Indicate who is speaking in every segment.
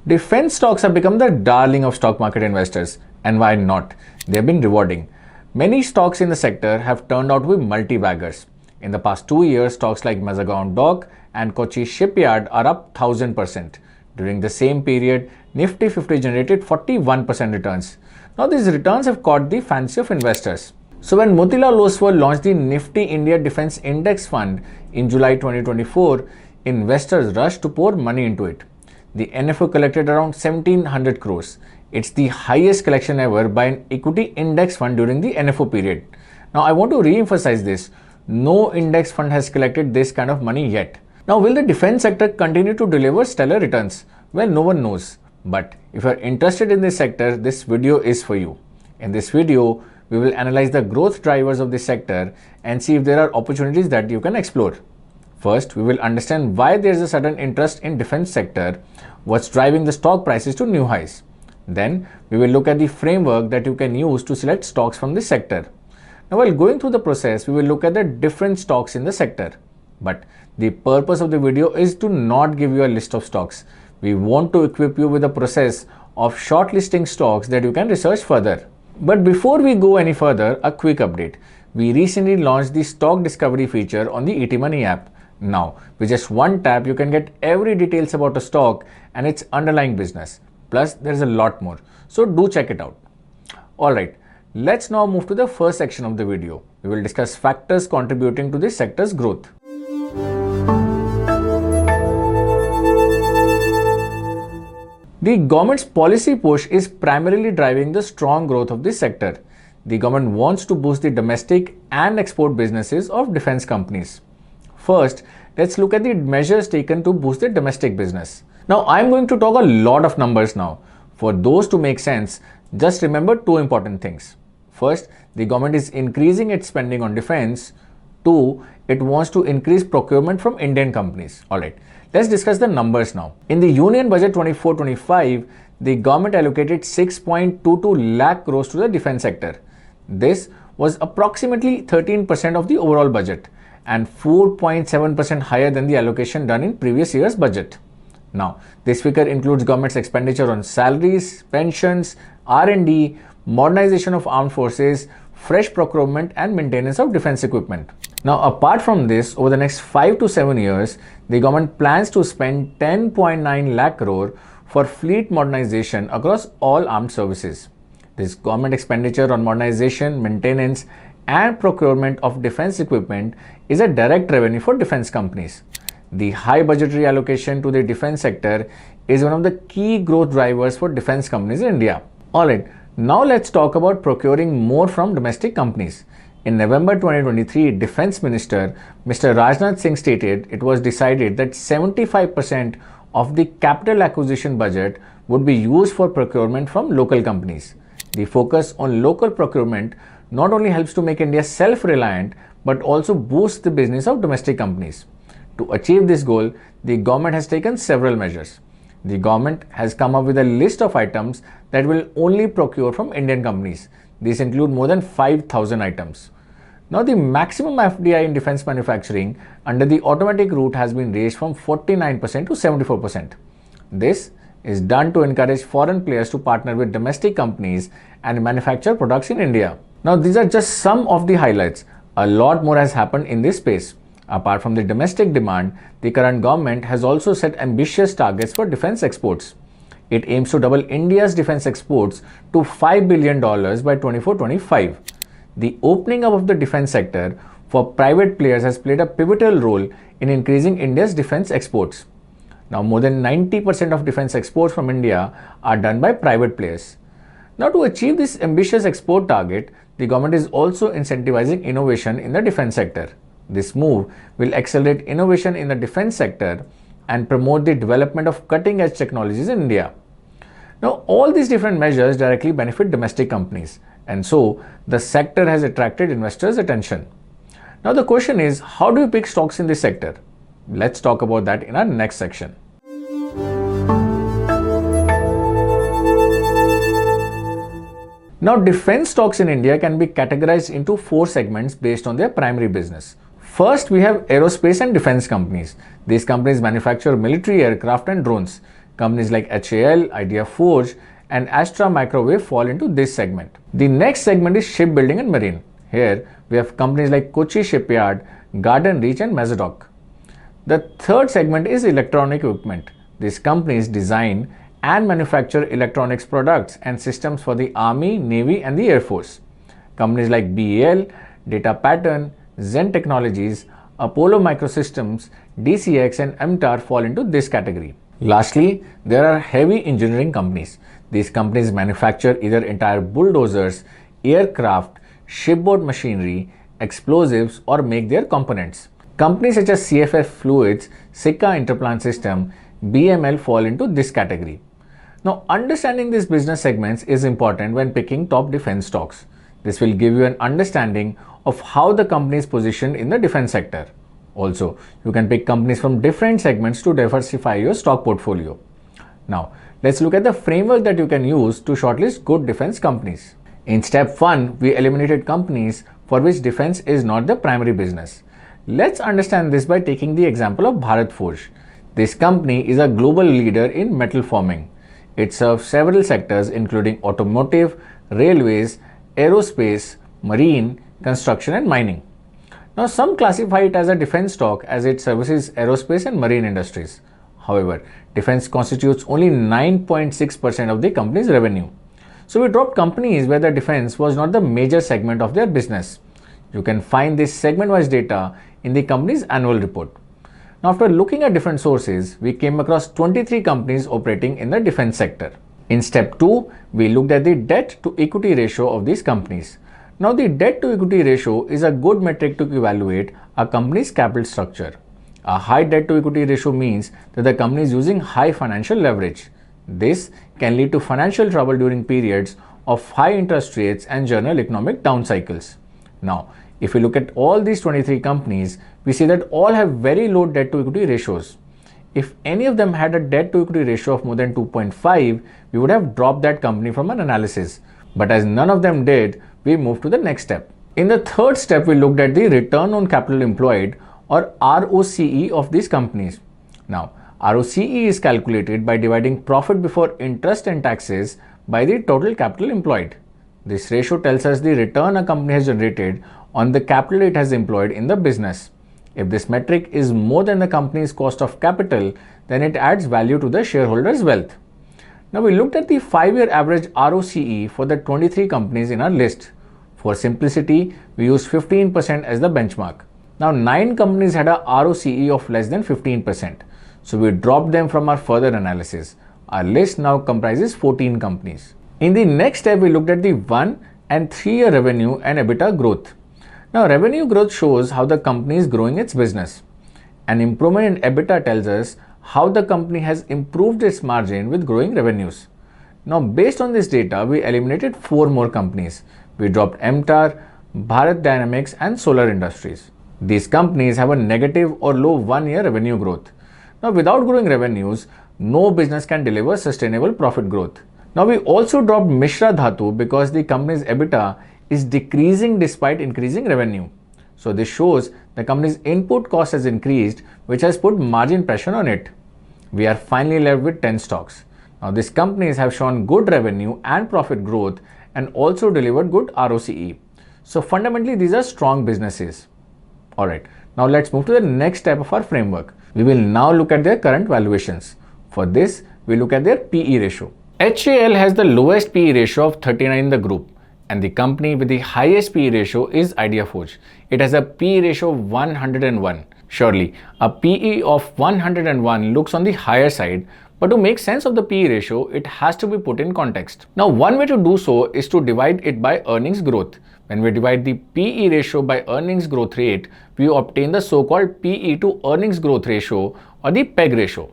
Speaker 1: Defense stocks have become the darling of stock market investors, and why not? They have been rewarding. Many stocks in the sector have turned out to be multi-baggers. In the past 2 years, stocks like Mazagon Dock and Kochi Shipyard are up 1000%. During the same period, Nifty 50 generated 41% returns. Now these returns have caught the fancy of investors. So when Motilal Oswal launched the Nifty India Defence Index Fund in July 2024, investors rushed to pour money into it. The NFO collected around 1700 crores. It's the highest collection ever by an equity index fund during the NFO period. Now I want to re-emphasize this. No index fund has collected this kind of money yet. Now will the defense sector continue to deliver stellar returns? Well, no one knows. But if you are interested in this sector, this video is for you. In this video, we will analyze the growth drivers of this sector and see if there are opportunities that you can explore. First, we will understand why there is a sudden interest in defense sector, what's driving the stock prices to new highs. Then, we will look at the framework that you can use to select stocks from this sector. Now, while going through the process, we will look at the different stocks in the sector. But the purpose of the video is to not give you a list of stocks. We want to equip you with a process of shortlisting stocks that you can research further. But before we go any further, a quick update. We recently launched the stock discovery feature on the ET Money app. Now, with just one tap, you can get every details about a stock and its underlying business. Plus, there is a lot more. So do check it out. Alright, let's now move to the first section of the video. We will discuss factors contributing to this sector's growth. The government's policy push is primarily driving the strong growth of this sector. The government wants to boost the domestic and export businesses of defense companies. First, let's look at the measures taken to boost the domestic business. Now, I'm going to talk a lot of numbers now. For those to make sense, just remember two important things. First, the government is increasing its spending on defense. Two, it wants to increase procurement from Indian companies. Alright, let's discuss the numbers now. In the Union Budget 24-25, the government allocated 6.22 lakh crores to the defense sector. This was approximately 13% of the overall budget and 4.7% higher than the allocation done in previous year's budget. Now, this figure includes government's expenditure on salaries, pensions, R&D, modernization of armed forces, fresh procurement and maintenance of defense equipment. Now, apart from this, over the next 5 to 7 years, the government plans to spend 10.9 lakh crore for fleet modernization across all armed services. This government expenditure on modernization, maintenance and procurement of defense equipment is a direct revenue for defense companies. The high budgetary allocation to the defense sector is one of the key growth drivers for defense companies in India. Alright, now let's talk about procuring more from domestic companies. In November 2023, Defense Minister Mr. Rajnath Singh stated it was decided that 75% of the capital acquisition budget would be used for procurement from local companies. The focus on local procurement not only helps to make India self-reliant but also boosts the business of domestic companies. To achieve this goal, the government has taken several measures. The government has come up with a list of items that will only procure from Indian companies. These include more than 5,000 items. Now, the maximum FDI in defense manufacturing under the automatic route has been raised from 49% to 74%. This is done to encourage foreign players to partner with domestic companies and manufacture products in India. Now, these are just some of the highlights. A lot more has happened in this space. Apart from the domestic demand, the current government has also set ambitious targets for defense exports. It aims to double India's defense exports to $5 billion by 2024-25. The opening up of the defense sector for private players has played a pivotal role in increasing India's defense exports. Now, more than 90% of defense exports from India are done by private players. Now, to achieve this ambitious export target, the government is also incentivizing innovation in the defense sector. This move will accelerate innovation in the defense sector and promote the development of cutting-edge technologies in India. Now, all these different measures directly benefit domestic companies, and so the sector has attracted investors' attention. Now, the question is, how do you pick stocks in this sector? Let's talk about that in our next section. Now, defense stocks in India can be categorized into 4 segments based on their primary business. First, we have aerospace and defense companies. These companies manufacture military aircraft and drones. Companies like HAL, Idea Forge, and Astra Microwave fall into this segment. The next segment is shipbuilding and marine. Here, we have companies like Kochi Shipyard, Garden Reach, and Mazadoc. The third segment is electronic equipment. These companies design and manufacture electronics products and systems for the Army, Navy, and the Air Force. Companies like BEL, Data Pattern, Zen Technologies, Apollo Microsystems, DCX, and MTAR fall into this category. Lastly, there are heavy engineering companies. These companies manufacture either entire bulldozers, aircraft, shipboard machinery, explosives, or make their components. Companies such as CFF Fluids, Sika Interplant System, BML fall into this category. Now, understanding these business segments is important when picking top defense stocks. This will give you an understanding of how the company is positioned in the defense sector. Also, you can pick companies from different segments to diversify your stock portfolio. Now, let's look at the framework that you can use to shortlist good defense companies. In step 1, we eliminated companies for which defense is not the primary business. Let's understand this by taking the example of Bharat Forge. This company is a global leader in metal forming. It serves several sectors including automotive, railways, aerospace, marine, construction, and mining. Now, some classify it as a defense stock as it services aerospace and marine industries. However, defense constitutes only 9.6% of the company's revenue. So, we dropped companies where the defense was not the major segment of their business. You can find this segment-wise data in the company's annual report. Now, after looking at different sources, we came across 23 companies operating in the defense sector. In step 2, we looked at the debt to equity ratio of these companies. Now, the debt to equity ratio is a good metric to evaluate a company's capital structure. A high debt to equity ratio means that the company is using high financial leverage. This can lead to financial trouble during periods of high interest rates and general economic down cycles. Now, if we look at all these 23 companies, we see that all have very low debt to equity ratios. If any of them had a debt to equity ratio of more than 2.5, we would have dropped that company from an analysis. But as none of them did, we moved to the next step. In the third step, we looked at the return on capital employed or ROCE of these companies. Now, ROCE is calculated by dividing profit before interest and taxes by the total capital employed. This ratio tells us the return a company has generated on the capital it has employed in the business. If this metric is more than the company's cost of capital, then it adds value to the shareholder's wealth. Now, we looked at the 5-year average ROCE for the 23 companies in our list. For simplicity, we used 15% as the benchmark. Now, 9 companies had a ROCE of less than 15%. So, we dropped them from our further analysis. Our list now comprises 14 companies. In the next step, we looked at the 1 and 3-year revenue and EBITDA growth. Now, revenue growth shows how the company is growing its business. An improvement in EBITDA tells us how the company has improved its margin with growing revenues. Now, based on this data, we eliminated 4 more companies. We dropped MTAR, Bharat Dynamics, and Solar Industries. These companies have a negative or low 1-year revenue growth. Now, without growing revenues, no business can deliver sustainable profit growth. Now, we also dropped Mishra Dhatu because the company's EBITDA is decreasing despite increasing revenue. So, this shows the company's input cost has increased, which has put margin pressure on it. We are finally left with 10 stocks. Now, these companies have shown good revenue and profit growth and also delivered good ROCE. So, fundamentally, these are strong businesses. Alright, now let's move to the next step of our framework. We will now look at their current valuations. For this, we look at their PE ratio. HAL has the lowest PE ratio of 39 in the group, and the company with the highest PE ratio is Idea Forge. It has a PE ratio of 101. Surely, a PE of 101 looks on the higher side, but to make sense of the PE ratio, it has to be put in context. Now, one way to do so is to divide it by earnings growth. When we divide the PE ratio by earnings growth rate, we obtain the so-called PE to earnings growth ratio or the PEG ratio.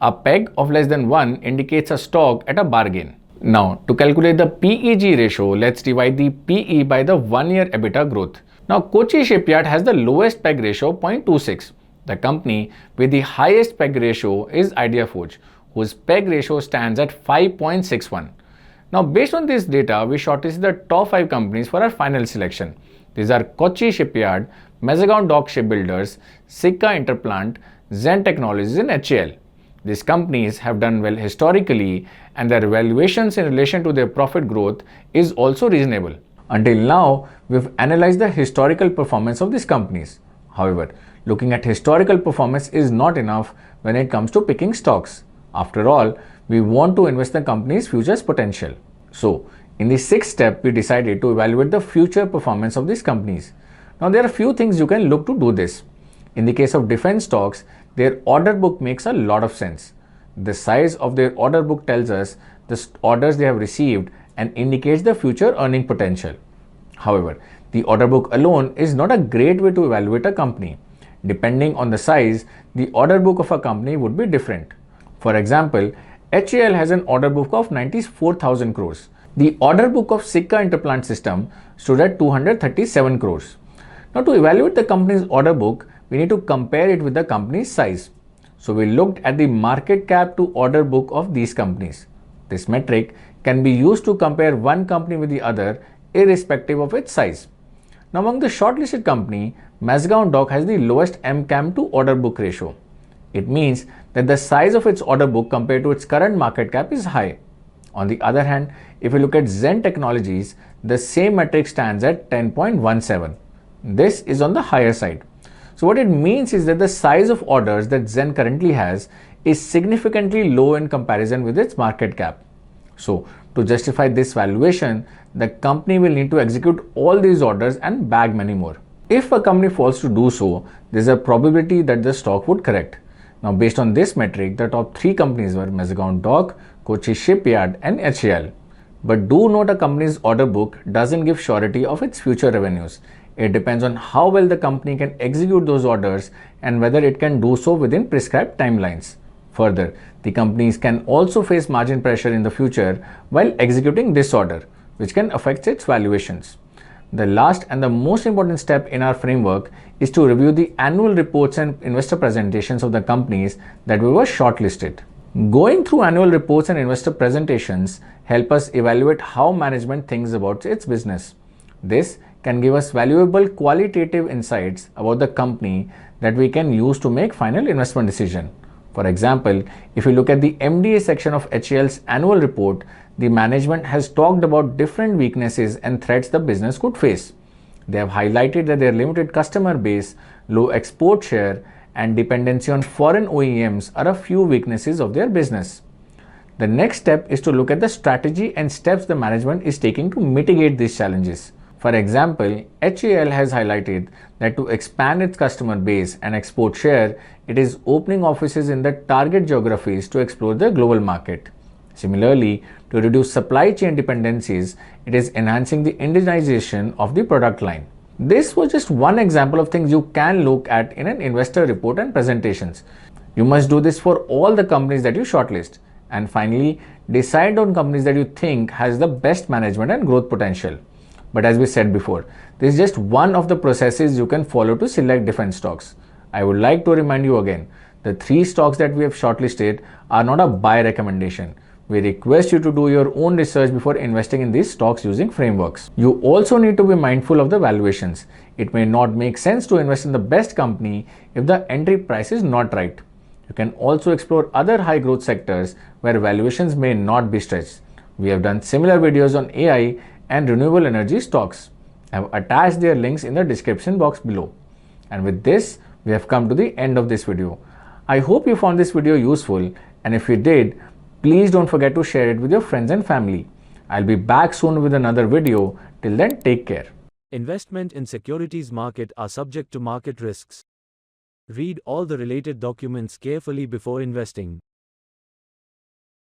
Speaker 1: A PEG of less than 1 indicates a stock at a bargain. Now, to calculate the PEG ratio, let's divide the PE by the 1-year EBITDA growth. Now, Kochi Shipyard has the lowest PEG ratio of 0.26. The company with the highest PEG ratio is Idea Forge, whose PEG ratio stands at 5.61. Now, based on this data, we shortlisted the top 5 companies for our final selection. These are Kochi Shipyard, Mazagon Dock Shipbuilders, Sika Interplant, Zen Technologies, and HAL. These companies have done well historically, and their valuations in relation to their profit growth is also reasonable. Until now, we've analyzed the historical performance of these companies. However, looking at historical performance is not enough when it comes to picking stocks. After all, we want to invest the company's future's potential. So, in the sixth step, we decided to evaluate the future performance of these companies. Now, there are a few things you can look to do this. In the case of defense stocks, their order book makes a lot of sense. The size of their order book tells us the orders they have received and indicates the future earning potential. However, the order book alone is not a great way to evaluate a company. Depending on the size, the order book of a company would be different. For example, HAL has an order book of 94,000 crores. The order book of Sika Interplant System stood at 237 crores. Now, to evaluate the company's order book, we need to compare it with the company's size. So, we looked at the market cap to order book of these companies. This metric can be used to compare one company with the other irrespective of its size. Now, among the shortlisted company, Mazagon Dock has the lowest MCAM to order book ratio. It means that the size of its order book compared to its current market cap is high. On the other hand, if you look at Zen Technologies, the same metric stands at 10.17. This is on the higher side. So what it means is that the size of orders that Zen currently has is significantly low in comparison with its market cap. So to justify this valuation, the company will need to execute all these orders and bag many more. If a company fails to do so, there is a probability that the stock would correct. Now, based on this metric, the top 3 companies were Mazagon Dock, Kochi Shipyard, and HAL. But do note, a company's order book doesn't give surety of its future revenues. It depends on how well the company can execute those orders and whether it can do so within prescribed timelines. Further, the companies can also face margin pressure in the future while executing this order, which can affect its valuations. The last and the most important step in our framework is to review the annual reports and investor presentations of the companies that we were shortlisted. Going through annual reports and investor presentations help us evaluate how management thinks about its business. This can give us valuable qualitative insights about the company that we can use to make final investment decision. For example, if you look at the MDA section of HAL's annual report, the management has talked about different weaknesses and threats the business could face. They have highlighted that their limited customer base, low export share, and dependency on foreign OEMs are a few weaknesses of their business. The next step is to look at the strategy and steps the management is taking to mitigate these challenges. For example, HAL has highlighted that to expand its customer base and export share, it is opening offices in the target geographies to explore the global market. Similarly, to reduce supply chain dependencies, it is enhancing the indigenization of the product line. This was just one example of things you can look at in an investor report and presentations. You must do this for all the companies that you shortlist. And finally, decide on companies that you think has the best management and growth potential. But as we said before, this is just one of the processes you can follow to select defense stocks. I would like to remind you again, the 3 stocks that we have shortlisted are not a buy recommendation. We request you to do your own research before investing in these stocks using frameworks. You also need to be mindful of the valuations. It may not make sense to invest in the best company if the entry price is not right. You can also explore other high growth sectors where valuations may not be stretched. We have done similar videos on AI and renewable energy stocks. I have attached their links in the description box below. And with this, we have come to the end of this video. I hope you found this video useful, and if you did, please don't forget to share it with your friends and family. I'll be back soon with another video. Till then, take care.
Speaker 2: Investment in securities market are subject to market risks. Read all the related documents carefully before investing.